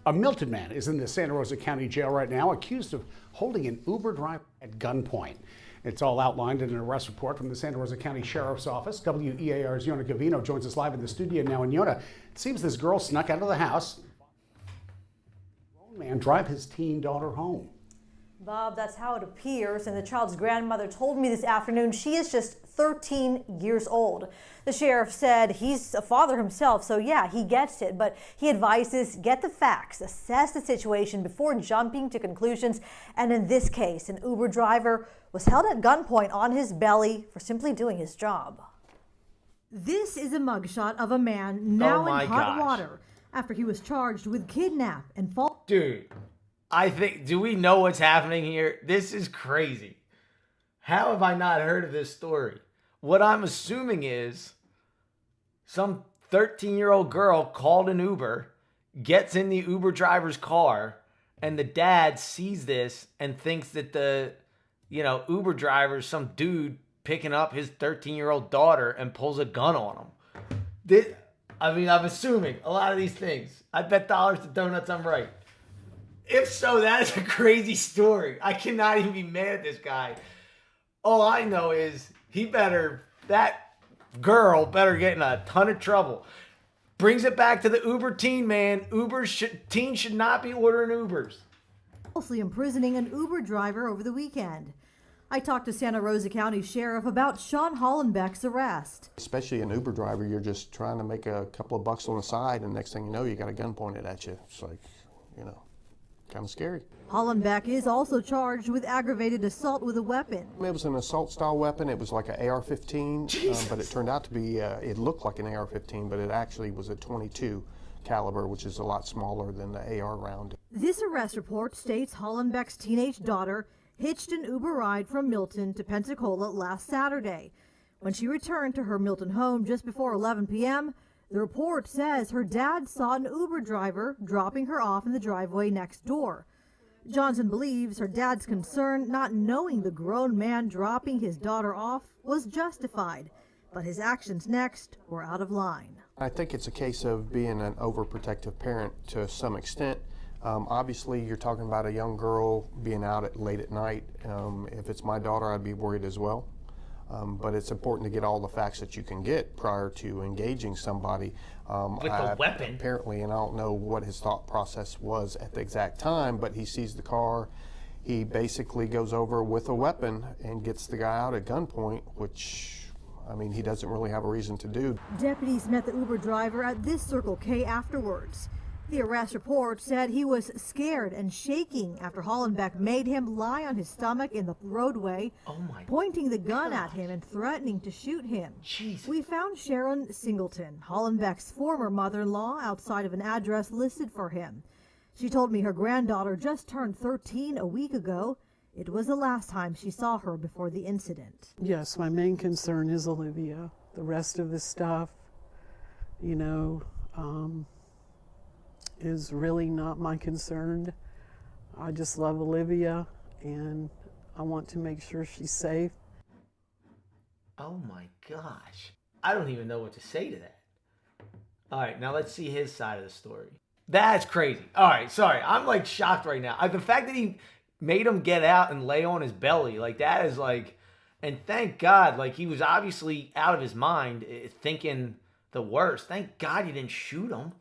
A Milton man is in the Santa Rosa County Jail right now, accused of holding an Uber driver at gunpoint. It's all outlined in an arrest report from the Santa Rosa County Sheriff's Office. WEAR's Yona Gavino joins us live in the studio now. And Yona, it seems this girl snuck out of the house. A grown man drive his teen daughter home. Bob, that's how it appears, and the child's grandmother told me this afternoon she is just 13 years old. The sheriff said he's a father himself, so yeah, he gets it, but he advises get the facts, assess the situation before jumping to conclusions. And in this case, an Uber driver was held at gunpoint on his belly for simply doing his job. This is a mugshot of a man now in hot water after he was charged with kidnap and false. Dude, do we know what's happening here? This is crazy. How have I not heard of this story? What I'm assuming is some 13-year-old girl called an Uber, gets in the Uber driver's car, and the dad sees this and thinks that the, Uber driver is some dude picking up his 13-year-old daughter and pulls a gun on him. I'm assuming a lot of these things. I bet dollars to donuts I'm right. If so, that is a crazy story. I cannot even be mad at this guy. All I know is that girl better get in a ton of trouble. Brings it back to the Uber teen, man. Teens should not be ordering Ubers. Falsely imprisoning an Uber driver over the weekend. I talked to Santa Rosa County Sheriff about Sean Hollenbeck's arrest. Especially an Uber driver, you're just trying to make a couple of bucks on the side, and next thing you know, you got a gun pointed at you. It's like, kind of scary. Hollenbeck is also charged with aggravated assault with a weapon. It was an assault-style weapon. It was like an AR-15, but it turned out to be, it looked like an AR-15, but it actually was a .22 caliber, which is a lot smaller than the AR round. This arrest report states Hollenbeck's teenage daughter hitched an Uber ride from Milton to Pensacola last Saturday. When she returned to her Milton home just before 11 p.m., the report says her dad saw an Uber driver dropping her off in the driveway next door. Johnson believes her dad's concern, not knowing the grown man dropping his daughter off, was justified, but his actions next were out of line. I think it's a case of being an overprotective parent to some extent. Obviously, you're talking about a young girl being out late at night. If it's my daughter, I'd be worried as well. But it's important to get all the facts that you can get prior to engaging somebody. With a weapon? Apparently, and I don't know what his thought process was at the exact time, but he sees the car. He basically goes over with a weapon and gets the guy out at gunpoint, which, he doesn't really have a reason to do. Deputies met the Uber driver at this Circle K afterwards. The arrest report said he was scared and shaking after Hollenbeck made him lie on his stomach in the roadway, pointing the gun at him and threatening to shoot him. Jesus. We found Sharon Singleton, Hollenbeck's former mother-in-law, outside of an address listed for him. She told me her granddaughter just turned 13 a week ago. It was the last time she saw her before the incident. Yes, my main concern is Olivia. The rest of the stuff, is really not my concern. I just love Olivia and I want to make sure she's safe. Oh my gosh. I don't even know what to say to that. All right, now let's see his side of the story. That's crazy. All right, sorry. I'm shocked right now. The fact that he made him get out and lay on his belly, that is and thank God, he was obviously out of his mind thinking the worst. Thank God you didn't shoot him.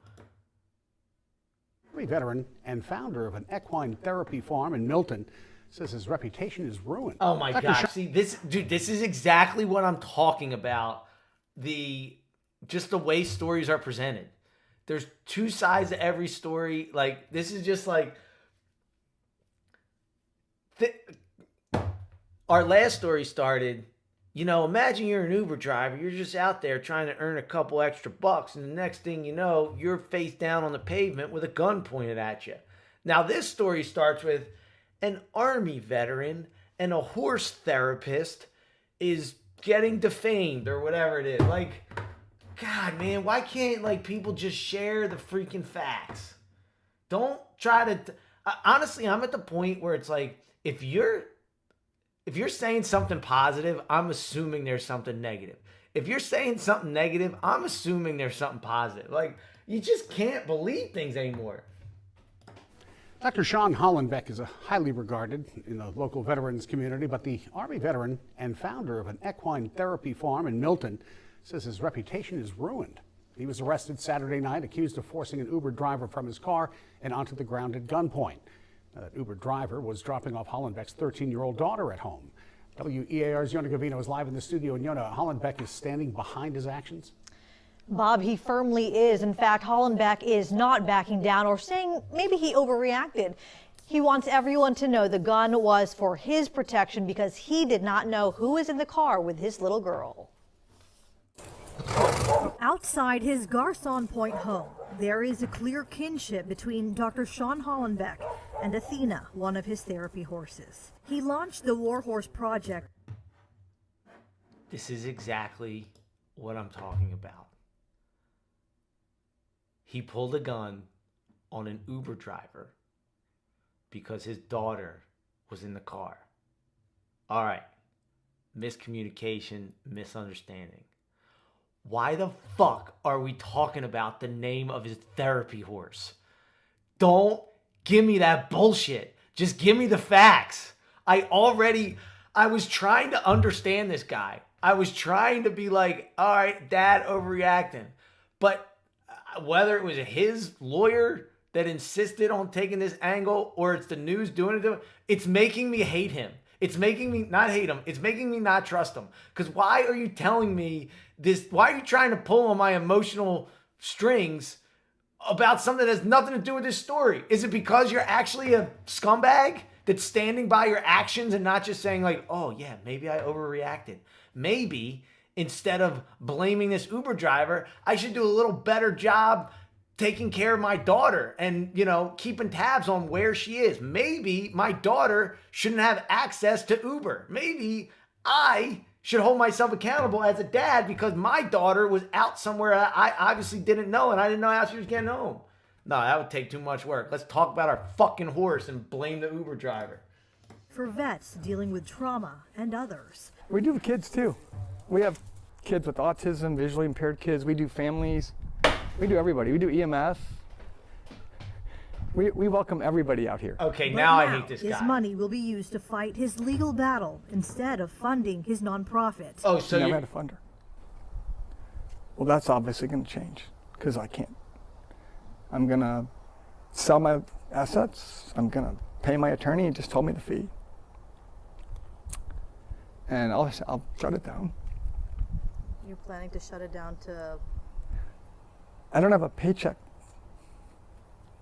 Veteran and founder of an equine therapy farm in Milton says his reputation is ruined. Oh my gosh. See, this is exactly what I'm talking about. Just the way stories are presented. There's two sides to every story. This is just our last story started, imagine you're an Uber driver. You're just out there trying to earn a couple extra bucks. And the next thing you know, you're face down on the pavement with a gun pointed at you. Now, this story starts with an Army veteran and a horse therapist is getting defamed or whatever it is. God, man, why can't, people just share the freaking facts? Don't try to... Honestly, I'm at the point where it's if you're saying something positive, I'm assuming there's something negative. If you're saying something negative, I'm assuming there's something positive. You just can't believe things anymore. Dr. Sean Hollenbeck is highly regarded in the local veterans community, but the Army veteran and founder of an equine therapy farm in Milton says his reputation is ruined. He was arrested Saturday night, accused of forcing an Uber driver from his car and onto the ground at gunpoint. That Uber driver was dropping off Hollenbeck's 13-year-old daughter at home. WEAR's Yona Gavino is live in the studio, and Yona, Hollenbeck is standing behind his actions? Bob, he firmly is. In fact, Hollenbeck is not backing down or saying maybe he overreacted. He wants everyone to know the gun was for his protection because he did not know who was in the car with his little girl. Outside his Garson Point home, there is a clear kinship between Dr. Sean Hollenbeck and Athena, one of his therapy horses. He launched the Warhorse Project. This is exactly what I'm talking about. He pulled a gun on an Uber driver because his daughter was in the car. All right. Miscommunication, misunderstanding. Why the fuck are we talking about the name of his therapy horse? Don't give me that bullshit. Just give me the facts. I was trying to understand this guy. I was trying to be like, all right, dad overreacting. But whether it was his lawyer that insisted on taking this angle or it's the news doing it to him, it's making me hate him. It's making me not hate him. It's making me not trust him. Because why are you telling me this? Why are you trying to pull on my emotional strings about something that has nothing to do with this story? Is it because you're actually a scumbag that's standing by your actions and not just saying like, oh yeah, maybe I overreacted. Maybe instead of blaming this Uber driver, I should do a little better job taking care of my daughter and, keeping tabs on where she is. Maybe my daughter shouldn't have access to Uber. Maybe I should hold myself accountable as a dad because my daughter was out somewhere I obviously didn't know and I didn't know how she was getting home. No, that would take too much work. Let's talk about our fucking horse and blame the Uber driver. For vets dealing with trauma and others. We do kids too. We have kids with autism, visually impaired kids. We do families. We do everybody. We do EMS. We welcome everybody out here. Okay, But now I hate this guy. His money will be used to fight his legal battle instead of funding his nonprofit. Oh, so Never you had a funder. Well, that's obviously going to change because I can't. I'm going to sell my assets. I'm going to pay my attorney. He just told me the fee. And I'll shut it down. You're planning to shut it down to... I don't have a paycheck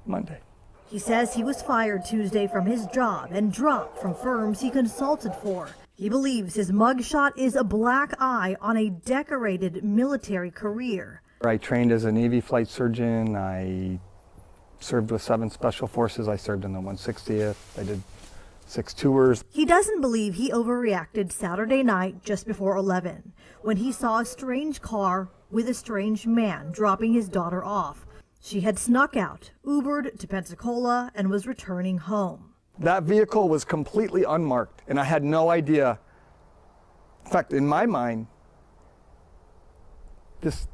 Monday. He says he was fired Tuesday from his job and dropped from firms he consulted for. He believes his mugshot is a black eye on a decorated military career. I trained as a Navy flight surgeon. I served with 7 Special Forces. I served in the 160th. I did 6 tours. He doesn't believe he overreacted Saturday night just before 11 when he saw a strange car with a strange man dropping his daughter off. She had snuck out, Ubered to Pensacola, and was returning home. That vehicle was completely unmarked, and I had no idea. In fact, in my mind, this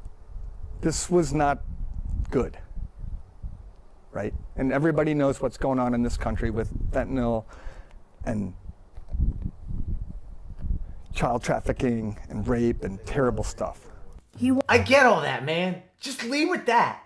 was not good, right? And everybody knows what's going on in this country with fentanyl and child trafficking and rape and terrible stuff. I get all that, man. Just leave with that.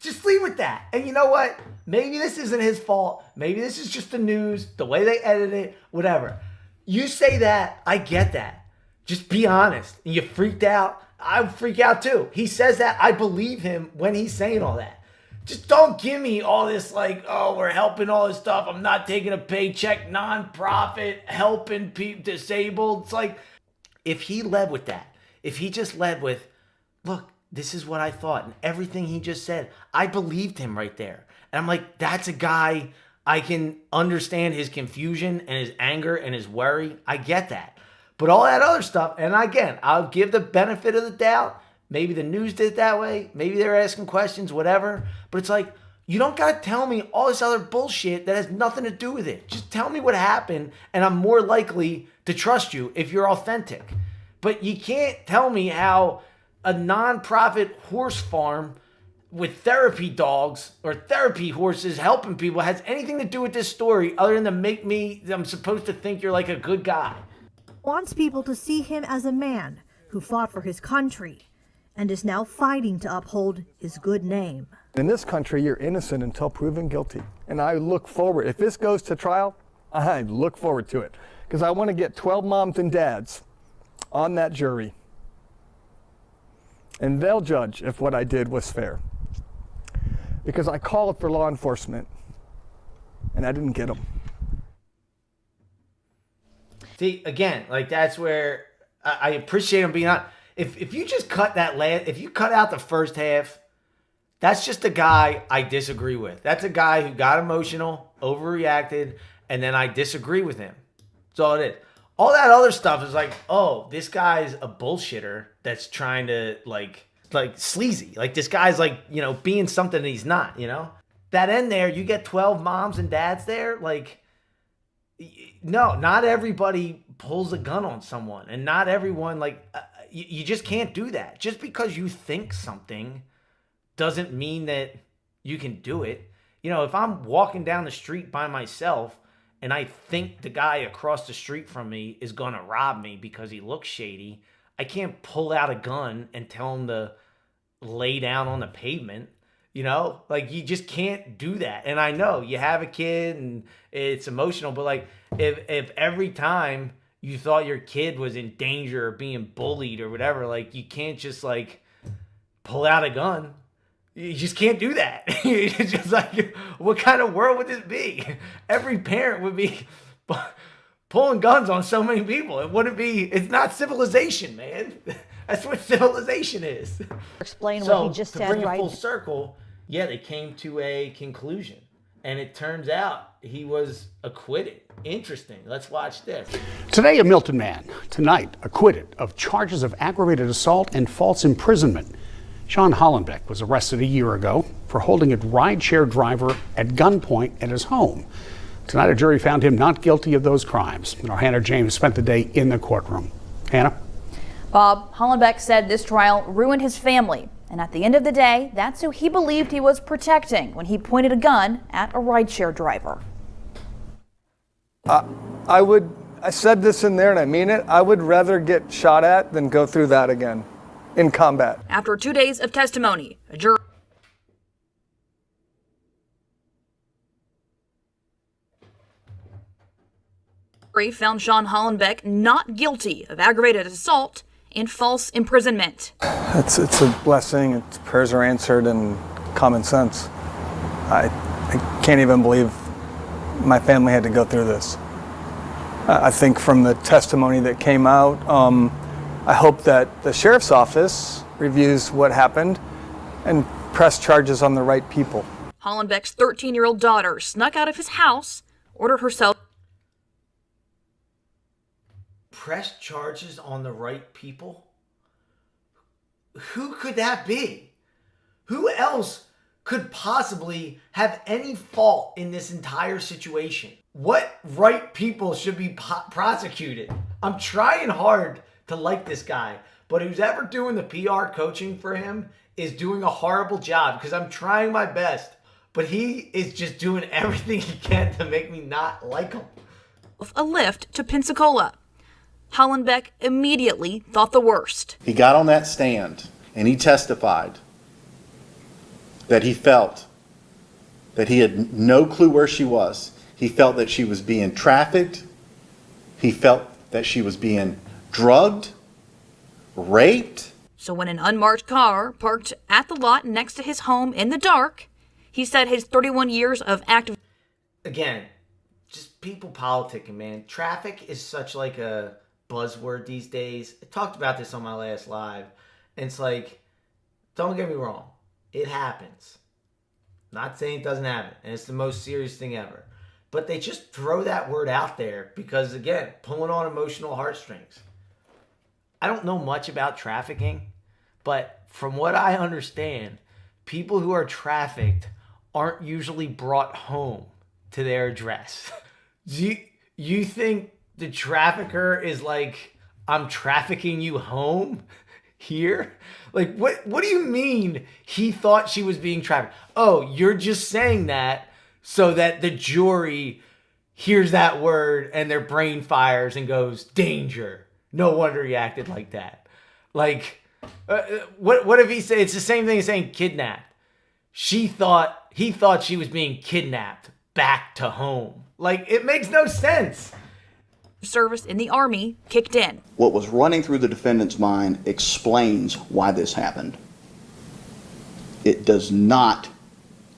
Just leave with that. And you know what? Maybe this isn't his fault. Maybe this is just the news, the way they edit it, whatever. You say that, I get that. Just be honest. And you freaked out. I freak out too. He says that. I believe him when he's saying all that. Just don't give me all this like, oh, we're helping all this stuff. I'm not taking a paycheck, nonprofit, helping people disabled. It's like, if he led with that, if he just led with, look, this is what I thought. And everything he just said, I believed him right there. And I'm like, that's a guy, I can understand his confusion and his anger and his worry. I get that. But all that other stuff, and again, I'll give the benefit of the doubt. Maybe the news did it that way. Maybe they're asking questions, whatever. But it's like, you don't got to tell me all this other bullshit that has nothing to do with it. Just tell me what happened, and I'm more likely to trust you if you're authentic. But you can't tell me how a nonprofit horse farm with therapy dogs or therapy horses helping people has anything to do with this story other than to make I'm supposed to think you're like a good guy. Wants people to see him as a man who fought for his country and is now fighting to uphold his good name. In this country, you're innocent until proven guilty. And I look forward, if this goes to trial, I look forward to it. Because I want to get 12 moms and dads on that jury. And they'll judge if what I did was fair. Because I called for law enforcement, and I didn't get them. See, again, like that's where I appreciate him being on. If you just cut if you cut out the first half, that's just a guy I disagree with. That's a guy who got emotional, overreacted, and then I disagree with him. That's all it is. All that other stuff is like, oh, this guy's a bullshitter that's trying to like sleazy. Like this guy's like, you know, being something that he's not, you know? That end there, you get 12 moms and dads there, like, no, not everybody pulls a gun on someone, and not everyone, like, you just can't do that. Just because you think something doesn't mean that you can do it. You know, if I'm walking down the street by myself and I think the guy across the street from me is going to rob me because he looks shady, I can't pull out a gun and tell him to lay down on the pavement. You know, like you just can't do that. And I know you have a kid and it's emotional, but like if every time you thought your kid was in danger or being bullied or whatever, like you can't just like pull out a gun. You just can't do that. It's just like, what kind of world would this be? Every parent would be pulling guns on so many people. It wouldn't be, it's not civilization, man. That's what civilization is. Explain So, what he just to said, bring it right? full circle, yeah, they came to a conclusion. And it turns out he was acquitted. Interesting. Let's watch this. Today, a Milton man. Tonight, acquitted of charges of aggravated assault and false imprisonment. Sean Hollenbeck was arrested a year ago for holding a rideshare driver at gunpoint at his home. Tonight, a jury found him not guilty of those crimes. And our Hannah James spent the day in the courtroom. Hannah? Bob, Hollenbeck said this trial ruined his family. And at the end of the day, that's who he believed he was protecting when he pointed a gun at a rideshare driver. I said this in there and I mean it. I would rather get shot at than go through that again in combat. After 2 days of testimony, a jury found Sean Hollenbeck not guilty of aggravated assault and false imprisonment. It's a blessing. Its prayers are answered and common sense. I can't even believe my family had to go through this. I think from the testimony that came out, I hope that the sheriff's office reviews what happened and press charges on the right people. Hollenbeck's 13-year-old daughter snuck out of his house, ordered herself. Press charges on the right people? Who could that be? Who else could possibly have any fault in this entire situation? What right people should be prosecuted? I'm trying hard to like this guy, but who's ever doing the PR coaching for him is doing a horrible job because I'm trying my best, but he is just doing everything he can to make me not like him. A lift to Pensacola. Hollenbeck immediately thought the worst. He got on that stand and he testified that he felt that he had no clue where she was. He felt that she was being trafficked. He felt that she was being drugged, raped. So when an unmarked car parked at the lot next to his home in the dark, he said his 31 years of active... Again, just people politicking, man. Traffic is such like a buzzword these days. I talked about this on my last live. And it's like, don't get me wrong. It happens. Not saying it doesn't happen. And it's the most serious thing ever. But they just throw that word out there because, again, pulling on emotional heartstrings. I don't know much about trafficking, but from what I understand, people who are trafficked aren't usually brought home to their address. Do you think the trafficker is like, I'm trafficking you home? here? Like, what do you mean he thought she was being trafficked? Oh, you're just saying that so that the jury hears that word and their brain fires and goes, danger. No wonder he acted like that. Like, what if he said, it's the same thing as saying kidnapped. He thought she was being kidnapped back to home. Like, it makes no sense. Service in the Army kicked in. What was running through the defendant's mind explains why this happened. It does not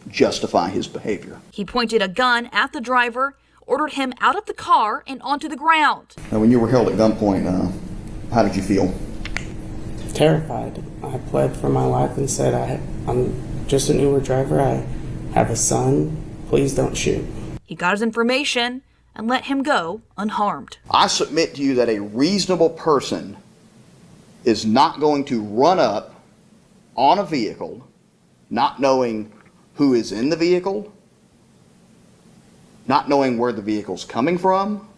justify his behavior. He pointed a gun at the driver, ordered him out of the car and onto the ground. Now, when you were held at gunpoint, how did you feel? Terrified. I pled for my life and said, I'm just an Uber driver. I have a son. Please don't shoot. He got his information and let him go unharmed. I submit to you that a reasonable person is not going to run up on a vehicle, not knowing who is in the vehicle, not knowing where the vehicle's coming from,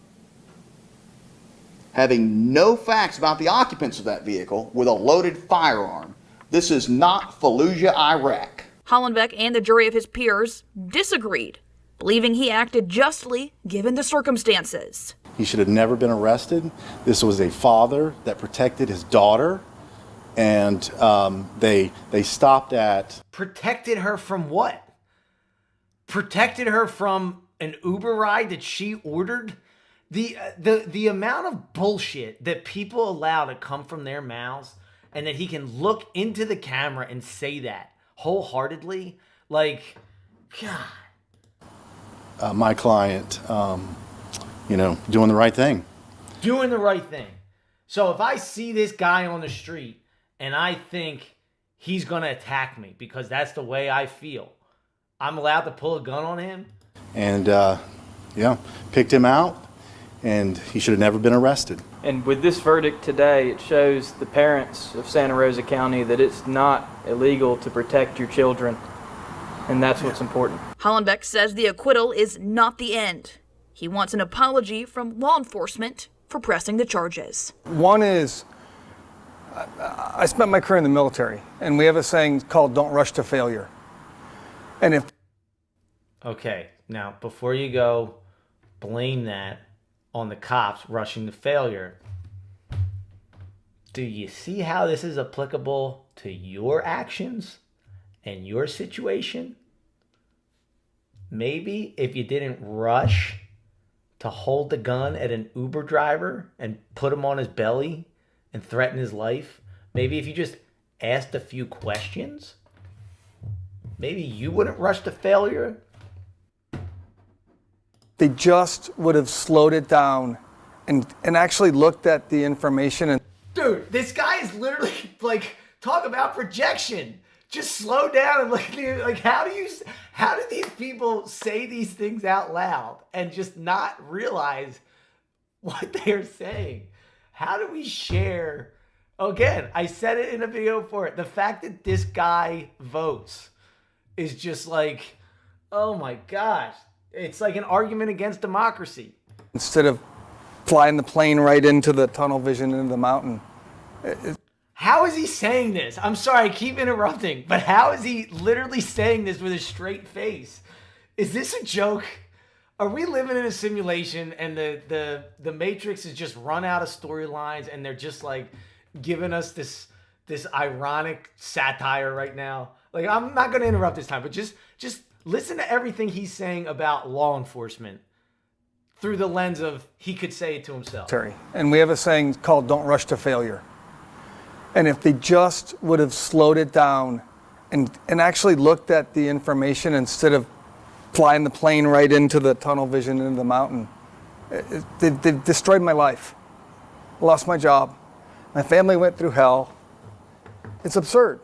having no facts about the occupants of that vehicle, with a loaded firearm. This is not Fallujah, Iraq. Hollenbeck and the jury of his peers disagreed, believing he acted justly given the circumstances. He should have never been arrested. This was a father that protected his daughter, and they stopped at... Protected her from what? Protected her from an Uber ride that she ordered? The amount of bullshit that people allow to come from their mouths, and that he can look into the camera and say that wholeheartedly, like, God. My client, doing the right thing. Doing the right thing. So if I see this guy on the street and I think he's going to attack me because that's the way I feel, I'm allowed to pull a gun on him? And, picked him out, and he should have never been arrested. And with this verdict today, it shows the parents of Santa Rosa County that it's not illegal to protect your children. And that's what's important. Hollenbeck says the acquittal is not the end. He wants an apology from law enforcement for pressing the charges. One is, I spent my career in the military, and we have a saying called "Don't rush to failure." And if Okay, now before you go blame that on the cops rushing to failure, do you see how this is applicable to your actions and your situation? Maybe if you didn't rush to hold the gun at an Uber driver and put him on his belly and threaten his life, maybe if you just asked a few questions, maybe you wouldn't rush to failure. they just would have slowed it down and actually looked at the information and... Dude, this guy is literally like, talk about projection. Just slow down and look at you. Like, how do these people say these things out loud and just not realize what they're saying? How do we share? Again, I said it in a video for it. The fact that this guy votes is just like, oh my gosh. It's like an argument against democracy. Instead of flying the plane right into the tunnel vision into the mountain. How is he saying this? I'm sorry, I keep interrupting, but how is he literally saying this with a straight face? Is this a joke? Are we living in a simulation and the Matrix has just run out of storylines and they're just like giving us this ironic satire right now? Like, I'm not going to interrupt this time, but just listen to everything he's saying about law enforcement through the lens of he could say it to himself. And we have a saying called "Don't rush to failure." And if they just would have slowed it down and actually looked at the information instead of flying the plane right into the tunnel vision into the mountain, they've destroyed my life. I lost my job. My family went through hell. It's absurd.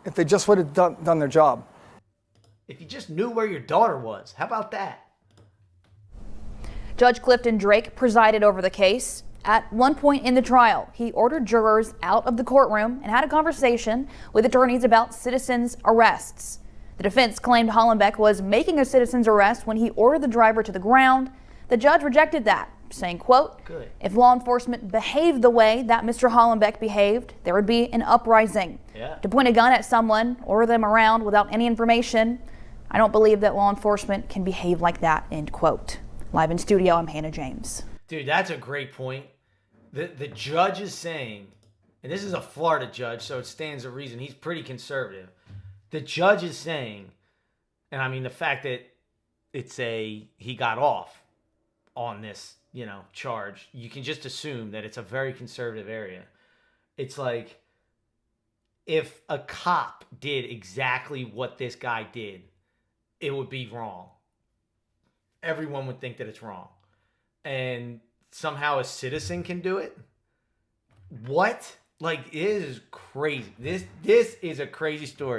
If they just would have done their job. If you just knew where your daughter was, how about that? Judge Clifton Drake presided over the case. At one point in the trial, he ordered jurors out of the courtroom and had a conversation with attorneys about citizens' arrests. The defense claimed Hollenbeck was making a citizen's arrest when he ordered the driver to the ground. The judge rejected that, saying, quote, Good. if law enforcement behaved the way that Mr. Hollenbeck behaved, there would be an uprising. Yeah. To point a gun at someone, order them around without any information, I don't believe that law enforcement can behave like that, end quote. Live in studio, I'm Hannah James. Dude, that's a great point. The judge is saying, and this is a Florida judge, so it stands to reason. He's pretty conservative. The judge is saying, and I mean the fact that he got off on this, charge, you can just assume that it's a very conservative area. It's like, if a cop did exactly what this guy did, it would be wrong. Everyone would think that it's wrong. And somehow a citizen can do it? What? Like, it is crazy. This is a crazy story.